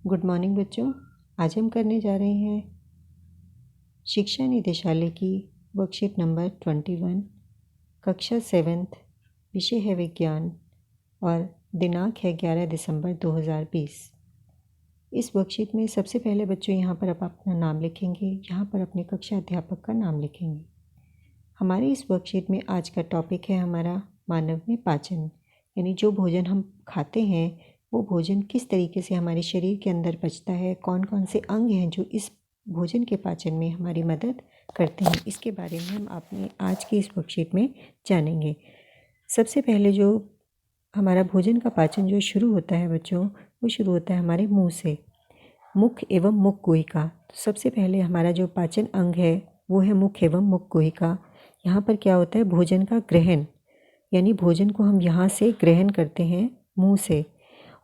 Good morning बच्चों। आज हम करने जा रहे हैं शिक्षा निदेशालय की वर्कशीट नंबर 21, कक्षा 7th, विषय है विज्ञान और दिनांक है 11 दिसंबर 2020। इस वर्कशीट में सबसे पहले बच्चों यहाँ पर आप अपना नाम लिखेंगे, यहाँ पर अपने कक्षा अध्यापक का नाम लिखेंगे। हमारे इस वर्कशीट में आज का टॉपिक है हमारा मानव में पाचन, यानी जो भोजन हम खाते हैं वो भोजन किस तरीके से हमारे शरीर के अंदर पचता है, कौन कौन से अंग हैं जो इस भोजन के पाचन में हमारी मदद करते हैं, इसके बारे में हम अपने आज की इस वर्कशीट में जानेंगे। सबसे पहले जो हमारा भोजन का पाचन जो शुरू होता है बच्चों, वो शुरू होता है हमारे मुंह से, मुख एवं मुख गुहिका। तो सबसे पहले हमारा जो पाचन अंग है वो है मुख एवं मुख गुहिका। यहाँ पर क्या होता है, भोजन का ग्रहण, यानी भोजन को हम यहाँ से ग्रहण करते हैं मुंह से,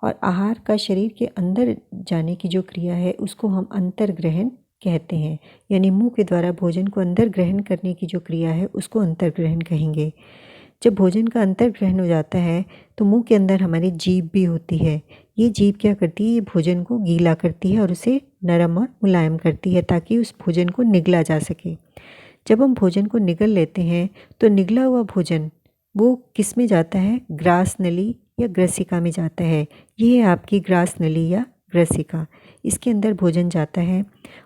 और आहार का शरीर के अंदर जाने की जो क्रिया है उसको हम अंतर्ग्रहण कहते हैं, यानी मुंह के द्वारा भोजन को अंदर ग्रहण करने की जो क्रिया है उसको अंतर्ग्रहण कहेंगे। जब भोजन का अंतर्ग्रहण हो जाता है तो मुंह के अंदर हमारी जीभ भी होती है। ये जीभ क्या करती है, ये भोजन को गीला करती है और उसे नरम और मुलायम करती है ताकि उस भोजन को निगला जा सके। जब हम भोजन को निगल लेते हैं तो निगला हुआ भोजन वो किस में जाता है, ग्रास नली या ग्रसिका में जाता है। ये है आपकी ग्रास नली या ग्रसिका, इसके अंदर भोजन जाता है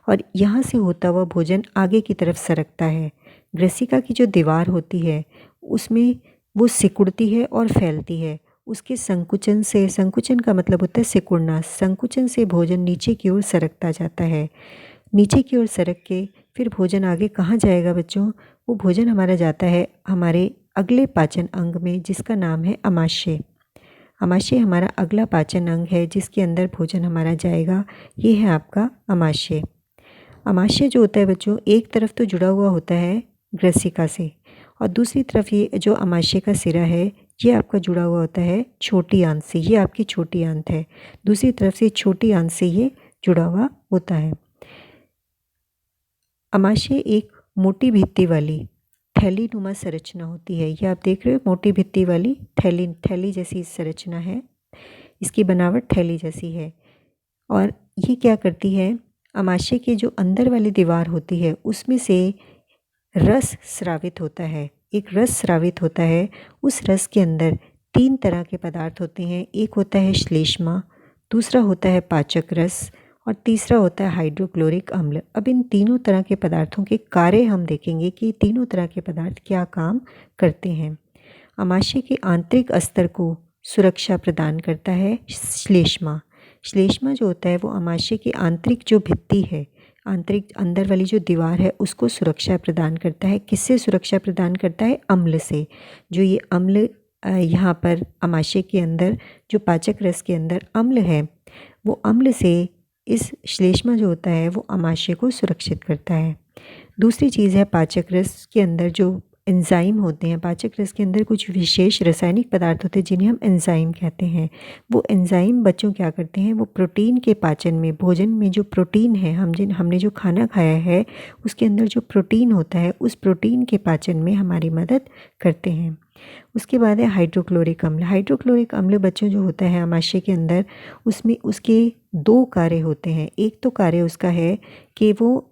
और यहाँ से होता हुआ भोजन आगे की तरफ सरकता है। ग्रसिका की जो दीवार होती है उसमें वो सिकुड़ती है और फैलती है। उसके संकुचन से, संकुचन का मतलब होता है सिकुड़ना, संकुचन से भोजन नीचे की ओर सरकता जाता है। नीचे की ओर सरक के फिर भोजन आगे कहाँ जाएगा बच्चों, वो भोजन हमारा जाता है हमारे अगले पाचन अंग में जिसका नाम है अमाशय। अमाशय हमारा अगला पाचन अंग है जिसके अंदर भोजन हमारा जाएगा, ये है आपका अमाशय। अमाशय जो होता है बच्चों, एक तरफ तो जुड़ा हुआ होता है ग्रसिका से और दूसरी तरफ ये जो अमाशय का सिरा है ये आपका जुड़ा हुआ होता है छोटी आंत से। ये आपकी छोटी आंत है, दूसरी तरफ से छोटी आंत से ये जुड़ा हुआ होता है। अमाशय एक मोटी भित्ति वाली थैली नुमा संरचना होती है। ये आप देख रहे हो, मोटी भित्ति वाली थैली जैसी संरचना है, इसकी बनावट थैली जैसी है। और ये क्या करती है, अमाशय के जो अंदर वाली दीवार होती है उसमें से रस स्रावित होता है, एक रस स्रावित होता है। उस रस के अंदर 3 तरह के पदार्थ होते हैं। एक होता है श्लेष्मा, दूसरा होता है पाचक रस और तीसरा होता है हाइड्रोक्लोरिक अम्ल। अब इन तीनों तरह के पदार्थों के कार्य हम देखेंगे कि तीनों तरह के पदार्थ क्या काम करते हैं। अमाशय के आंतरिक अस्तर को सुरक्षा प्रदान करता है श्लेष्मा। श्लेष्मा जो होता है वो अमाशय की आंतरिक जो भित्ति है, आंतरिक अंदर वाली जो दीवार है उसको सुरक्षा प्रदान करता है। किससे सुरक्षा प्रदान करता है, अम्ल से। जो ये अम्ल यहाँ पर अमाशय के अंदर जो पाचक रस के अंदर अम्ल है, वो अम्ल से इस श्लेष्मा जो होता है वो अमाशय को सुरक्षित करता है। दूसरी चीज़ है पाचक रस के अंदर जो एंजाइम होते हैं। पाचक रस के अंदर कुछ विशेष रासायनिक पदार्थ होते हैं जिन्हें हम एंजाइम कहते हैं। वो एंजाइम बच्चों क्या करते हैं, वो प्रोटीन के पाचन में, भोजन में जो प्रोटीन है, हमने जो खाना खाया है उसके अंदर जो प्रोटीन होता है उस प्रोटीन के पाचन में हमारी मदद करते हैं। उसके बाद है हाइड्रोक्लोरिक अम्ल। हाइड्रोक्लोरिक अम्ल बच्चों जो होता है अमाशय के अंदर, उसमें उसके 2 कार्य होते हैं। एक तो कार्य उसका है कि वो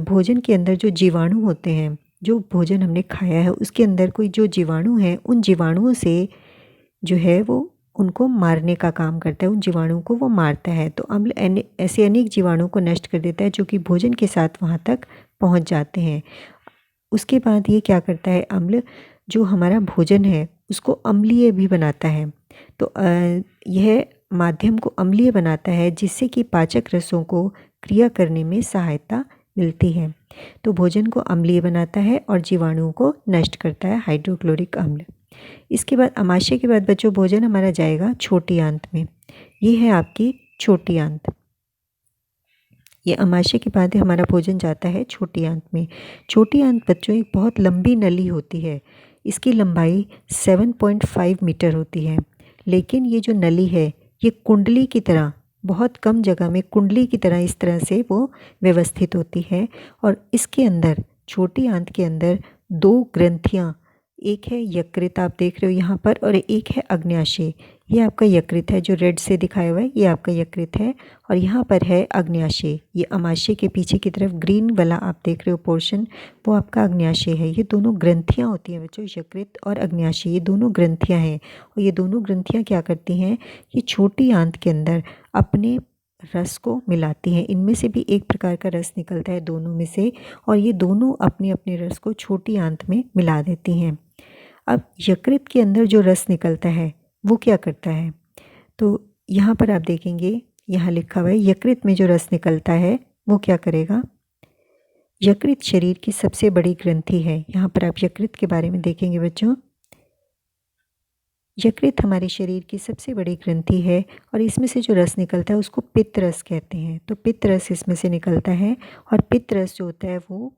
भोजन के अंदर जो जीवाणु होते हैं, जो भोजन हमने खाया है उसके अंदर कोई जो जीवाणु हैं, उन जीवाणुओं से जो है वो उनको मारने का काम करता है, उन जीवाणुओं को वो मारता है। तो अम्ल ऐसे अनेक जीवाणुओं को नष्ट कर देता है जो कि भोजन के साथ वहाँ तक पहुँच जाते हैं। उसके बाद ये क्या करता है, अम्ल जो हमारा भोजन है उसको अम्लीय भी बनाता है। तो यह माध्यम को अम्लीय बनाता है जिससे कि पाचक रसों को क्रिया करने में सहायता मिलती है। तो भोजन को अम्लीय बनाता है और जीवाणुओं को नष्ट करता है हाइड्रोक्लोरिक अम्ल। इसके बाद अमाशय के बाद बच्चों भोजन हमारा जाएगा छोटी आंत में। ये है आपकी छोटी आंत। ये अमाशय के बाद हमारा भोजन जाता है छोटी आंत में। छोटी आंत बच्चों एक बहुत लंबी नली होती है, इसकी लंबाई 7.5 मीटर होती है। लेकिन ये जो नली है ये कुंडली की तरह बहुत कम जगह में कुंडली की तरह इस तरह से वो व्यवस्थित होती है। और इसके अंदर, छोटी आंत के अंदर 2 ग्रंथियाँ, एक है यकृत आप देख रहे हो यहाँ पर और एक है अग्न्याशय। ये आपका यकृत है, जो रेड से दिखाया हुआ है ये आपका यकृत है। और यहाँ पर है अग्न्याशय, ये अमाशय के पीछे की तरफ ग्रीन वाला आप देख रहे हो पोर्शन, वो आपका अग्न्याशय है। ये दोनों ग्रंथियाँ होती हैं बच्चों, यकृत और अग्न्याशय, ये दोनों ग्रंथियाँ हैं। और ये दोनों ग्रंथियाँ क्या करती हैं, ये छोटी आंत के अंदर अपने रस को मिलाती हैं। इनमें से भी एक प्रकार का रस निकलता है दोनों में से, और ये दोनों अपने अपने रस को छोटी आंत में मिला देती हैं। अब यकृत के अंदर जो रस निकलता है वो क्या करता है, तो यहाँ पर आप देखेंगे, यहाँ लिखा हुआ है यकृत में जो रस निकलता है वो क्या करेगा। यकृत शरीर की सबसे बड़ी ग्रंथि है। यहाँ पर आप यकृत के बारे में देखेंगे बच्चों, यकृत हमारे शरीर की सबसे बड़ी ग्रंथि है, और इसमें से जो रस निकलता है उसको पित्त रस कहते हैं। तो पित्त रस इसमें से निकलता है, और पित्त रस जो होता है वो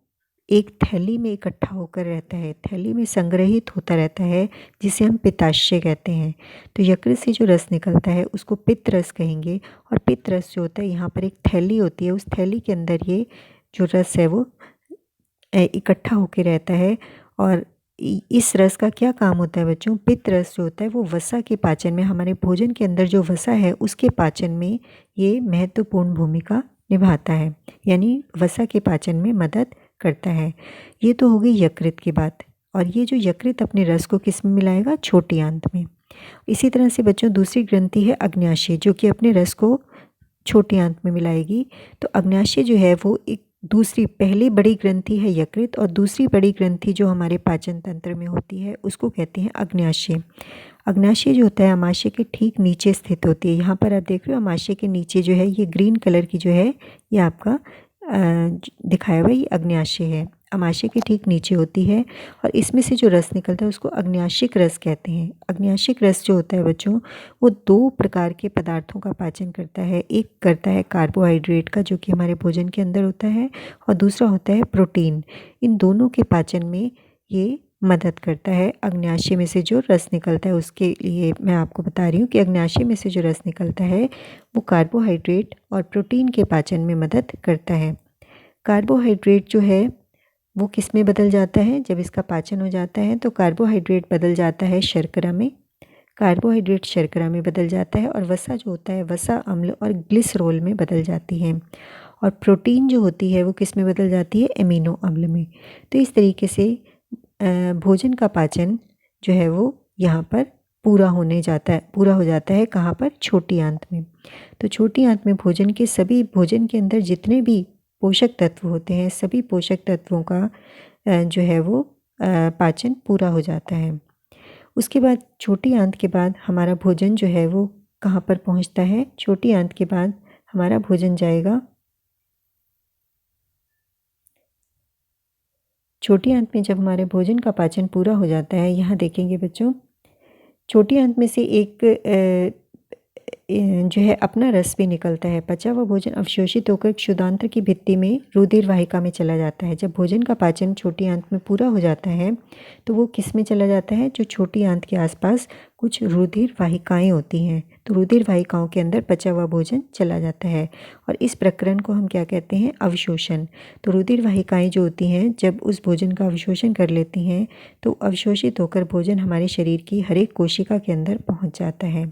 एक थैली में इकट्ठा होकर रहता है, थैली में संग्रहित होता रहता है, जिसे हम पित्ताशय कहते हैं। तो यकृत से जो रस निकलता है उसको पित्त रस कहेंगे। और पित्त रस जो होता है, यहाँ पर एक थैली होती है, उस थैली के अंदर ये जो रस है वो इकट्ठा होकर रहता है। और इस रस का क्या काम होता है बच्चों, पित्त रस जो होता है वो वसा के पाचन में, हमारे भोजन के अंदर जो वसा है उसके पाचन में ये महत्वपूर्ण भूमिका निभाता है, यानी वसा के पाचन में मदद करता है। ये तो हो गई यकृत की बात। और ये जो यकृत अपने रस को किस में मिलाएगा, छोटी आंत में। इसी तरह से बच्चों दूसरी ग्रंथि है अग्न्याशय, जो कि अपने रस को छोटी आंत में मिलाएगी। तो अग्न्याशय जो है वो एक दूसरी, पहली बड़ी ग्रंथि है यकृत, और दूसरी बड़ी ग्रंथि जो हमारे पाचन तंत्र में होती है उसको कहते हैं अग्न्याशय। अग्न्याशय जो होता है अमाशय के ठीक नीचे स्थित होती है। यहाँ पर आप देख रहे हो अमाशय के नीचे जो है ये ग्रीन कलर की जो है ये आपका दिखाया हुआ ये अग्न्याशय है, अमाशय के ठीक नीचे होती है। और इसमें से जो रस निकलता है उसको अग्न्याशिक रस कहते हैं। अग्न्याशिक रस जो होता है बच्चों वो दो प्रकार के पदार्थों का पाचन करता है। एक करता है कार्बोहाइड्रेट का, जो कि हमारे भोजन के अंदर होता है, और दूसरा होता है प्रोटीन। इन दोनों के पाचन में ये मदद करता है। अग्न्याशय में से जो रस निकलता है उसके लिए मैं आपको बता रही हूँ कि अग्न्याशय में से जो रस निकलता है वो कार्बोहाइड्रेट और प्रोटीन के पाचन में मदद करता है। कार्बोहाइड्रेट जो है वो किस में बदल जाता है, जब इसका पाचन हो जाता है तो कार्बोहाइड्रेट बदल जाता है शर्करा में, कार्बोहाइड्रेट शर्करा में बदल जाता है, और वसा जो होता है वसा अम्ल और ग्लिसरॉल में बदल जाती है। और प्रोटीन जो होती है वो किस में बदल जाती है, एमिनो अम्ल में। तो इस तरीके से भोजन का पाचन जो है वो यहाँ पर पूरा हो जाता है कहाँ पर, छोटी आंत में। तो छोटी आंत में भोजन के अंदर जितने भी पोषक तत्व होते हैं, सभी पोषक तत्वों का जो है वो पाचन पूरा हो जाता है। उसके बाद छोटी आंत के बाद हमारा भोजन जो है वो कहाँ पर पहुँचता है, छोटी आंत के बाद हमारा भोजन जाएगा, छोटी आंत में जब हमारे भोजन का पाचन पूरा हो जाता है, यहाँ देखेंगे बच्चों छोटी आंत में से एक जो है अपना रस भी निकलता है। पचा हुआ भोजन अवशोषित होकर क्षुदांत्र की भित्ति में रुधिर वाहिका में चला जाता है। जब भोजन का पाचन छोटी आंत में पूरा हो जाता है तो वो किस में चला जाता है, जो छोटी आंत के आसपास कुछ रुधिर वाहिकाएँ होती हैं, तो रुधिर वाहिकाओं के अंदर पचा हुआ भोजन चला जाता है। और इस प्रकरण को हम क्या कहते हैं, अवशोषण। तो रुधिर वाहिकाएँ जो होती हैं जब उस भोजन का अवशोषण कर लेती हैं तो अवशोषित होकर भोजन हमारे शरीर की हर एक कोशिका के अंदर पहुँच जाता है।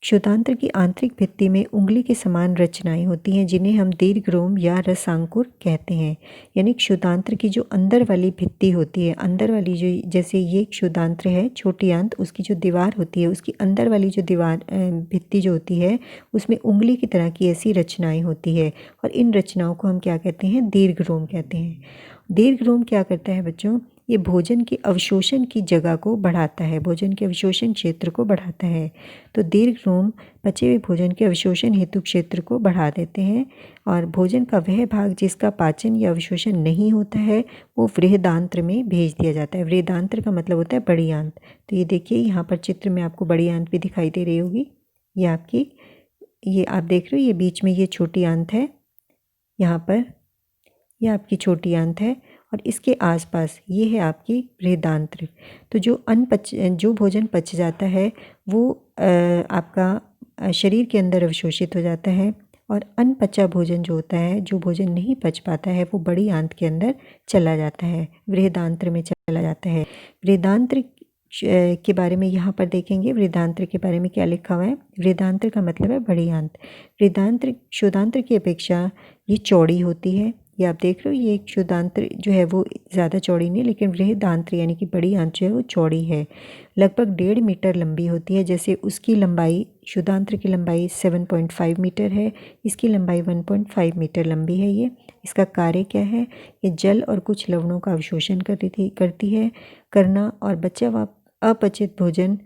क्षुदांत्र की आंतरिक भित्ति में उंगली के समान रचनाएं होती हैं, जिन्हें हम दीर्घरोम या रसांकुर कहते हैं। यानी क्षुदांत्र की जो अंदर वाली भित्ति होती है, अंदर वाली जो, जैसे ये क्षुदांत्र है छोटी आंत, उसकी जो दीवार होती है, उसकी अंदर वाली जो दीवार भित्ति जो होती है उसमें उंगली की तरह की ऐसी रचनाएं होती है, और इन रचनाओं को हम क्या कहते हैं, दीर्घरोम कहते हैं। दीर्घरोम क्या करता है बच्चों, ये भोजन के अवशोषण की जगह को बढ़ाता है, भोजन के अवशोषण क्षेत्र को बढ़ाता है। तो दीर्घरोम पचे हुए भोजन के अवशोषण हेतु क्षेत्र को बढ़ा देते हैं, और भोजन का वह भाग जिसका पाचन या अवशोषण नहीं होता है वो वृहदांत्र में भेज दिया जाता है। वृहदांत्र का मतलब होता है बड़ी आंत। तो ये देखिए यहाँ पर चित्र में आपको बड़ी आंत भी दिखाई दे रही होगी। ये आपकी, ये आप देख रहे हो, ये बीच में ये छोटी आंत है, यहाँ पर ये आपकी छोटी आंत है, और इसके आसपास ये है आपकी बृहदांत्र। तो जो भोजन पच जाता है वो आपका शरीर के अंदर अवशोषित हो जाता है, और अनपचा भोजन जो होता है, जो भोजन नहीं पच पाता है, वो बड़ी आंत के अंदर चला जाता है, बृहदांत्र में चला जाता है। बृहदांत्र के बारे में यहाँ पर देखेंगे। वृद्धांत्र के बारे में क्या लिखा हुआ है। वृद्धांत्र का मतलब है बड़ी आंत। वृद्धांत्र शोधांत्र की अपेक्षा ये चौड़ी होती है। ये आप देख रहे हो, ये एक शोधांत्र जो है वो ज़्यादा चौड़ी नहीं, लेकिन वृहदांत्र यानी कि बड़ी आंत जो है वो चौड़ी है, लगभग 1.5 मीटर लंबी होती है। जैसे उसकी लंबाई, शोधांत्र की लंबाई 7.5 मीटर है, इसकी लंबाई 1.5 मीटर लंबी है। ये इसका कार्य क्या है, ये जल और कुछ लवणों का अवशोषण करती है करना, और बचा हुआ अपचित भोजन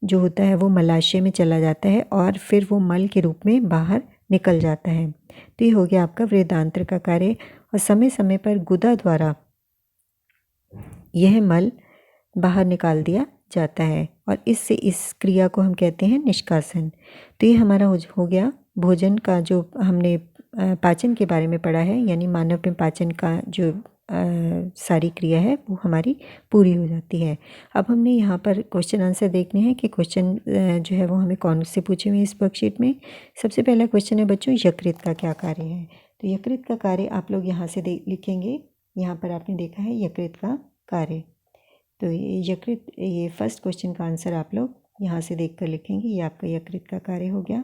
जो होता है वो मलाशय में चला जाता है और फिर वो मल के रूप में बाहर निकल जाता है। तो ये हो गया आपका वृहदांत्र का कार्य। और समय समय पर गुदा द्वारा यह मल बाहर निकाल दिया जाता है और इससे इस क्रिया को हम कहते हैं निष्कासन। तो ये हमारा हो गया भोजन का, जो हमने पाचन के बारे में पढ़ा है, यानी मानव में पाचन का जो सारी क्रिया है वो हमारी पूरी हो जाती है। अब हमने यहाँ पर क्वेश्चन आंसर देखने हैं कि क्वेश्चन जो है वो हमें कौन से पूछे हुए इस वर्कशीट में। सबसे पहला क्वेश्चन है बच्चों, यकृत का क्या कार्य है। तो यकृत का कार्य आप लोग यहाँ से लिखेंगे। यहाँ पर आपने देखा है यकृत का कार्य। तो ये यकृत, ये फर्स्ट क्वेश्चन का आंसर आप लोग यहाँ से देखकर लिखेंगे। ये आपका यकृत का कार्य हो गया।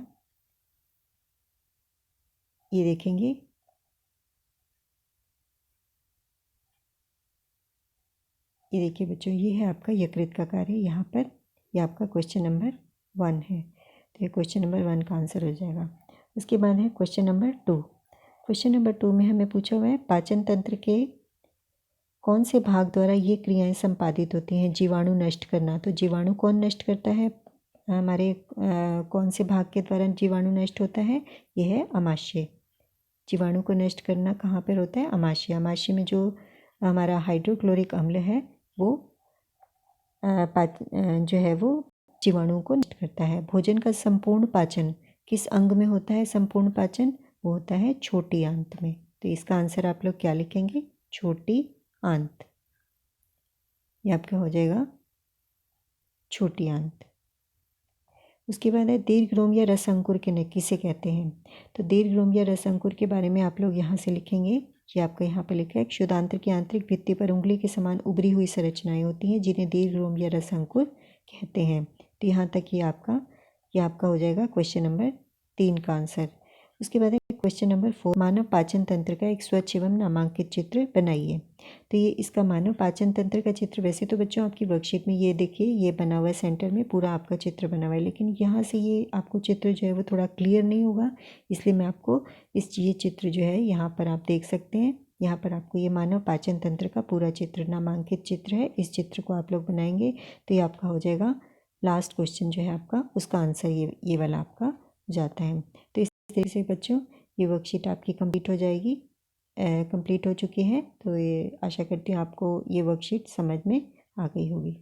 ये देखेंगे, ये देखिए बच्चों, ये है आपका यकृत का कार्य यहाँ पर। ये आपका क्वेश्चन नंबर 1 है। तो ये क्वेश्चन नंबर 1 का आंसर हो जाएगा। उसके बाद है क्वेश्चन नंबर 2। क्वेश्चन नंबर 2 में हमें पूछा हुआ है पाचन तंत्र के कौन से भाग द्वारा ये क्रियाएं संपादित होती हैं। जीवाणु नष्ट करना, तो जीवाणु कौन नष्ट करता है, हमारे कौन से भाग के द्वारा जीवाणु नष्ट होता है, ये है अमाशय। जीवाणु को नष्ट करना कहाँ पर होता है, अमाशय। अमाशय में जो हमारा हाइड्रोक्लोरिक अम्ल है वो जो है वो जीवाणुओं को नष्ट करता है। भोजन का संपूर्ण पाचन किस अंग में होता है, संपूर्ण पाचन वो होता है छोटी आंत में। तो इसका आंसर आप लोग क्या लिखेंगे, छोटी आंत। ये आपका हो जाएगा छोटी आंत। उसके बाद है दीर्घरोम या रस अंकुर किसे कहते हैं। तो दीर्घरोम या रस अंकुर के बारे में आप लोग यहाँ से लिखेंगे। ये आपका यहाँ पर लिखा है, क्षुदांत्र की आंतरिक भित्ति पर उंगली के समान उभरी हुई संरचनाएं होती हैं जिन्हें दीर्घरोम या रस अंकुर कहते हैं। तो यहाँ तक ये आपका हो जाएगा क्वेश्चन नंबर 3 का आंसर। उसके बाद है क्वेश्चन नंबर 4, मानव पाचन तंत्र का एक स्वच्छ एवं नामांकित चित्र बनाइए। तो ये इसका मानव पाचन तंत्र का चित्र, वैसे तो बच्चों आपकी वर्कशीट में ये देखिए ये बना हुआ है, सेंटर में पूरा आपका चित्र बना हुआ है, लेकिन यहाँ से ये आपको चित्र जो है वो थोड़ा क्लियर नहीं होगा, इसलिए मैं आपको ये चित्र जो है यहाँ पर आप देख सकते हैं। यहाँ पर आपको ये मानव पाचन तंत्र का पूरा चित्र, नामांकित चित्र है। इस चित्र को आप लोग बनाएंगे तो ये आपका हो जाएगा लास्ट क्वेश्चन जो है आपका, उसका आंसर ये वाला आपका हो जाता है। तो इस तरीके से बच्चों ये वर्कशीट आपकी कंप्लीट हो जाएगी, कंप्लीट हो चुकी है। तो ये आशा करती हूँ आपको ये वर्कशीट समझ में आ गई होगी।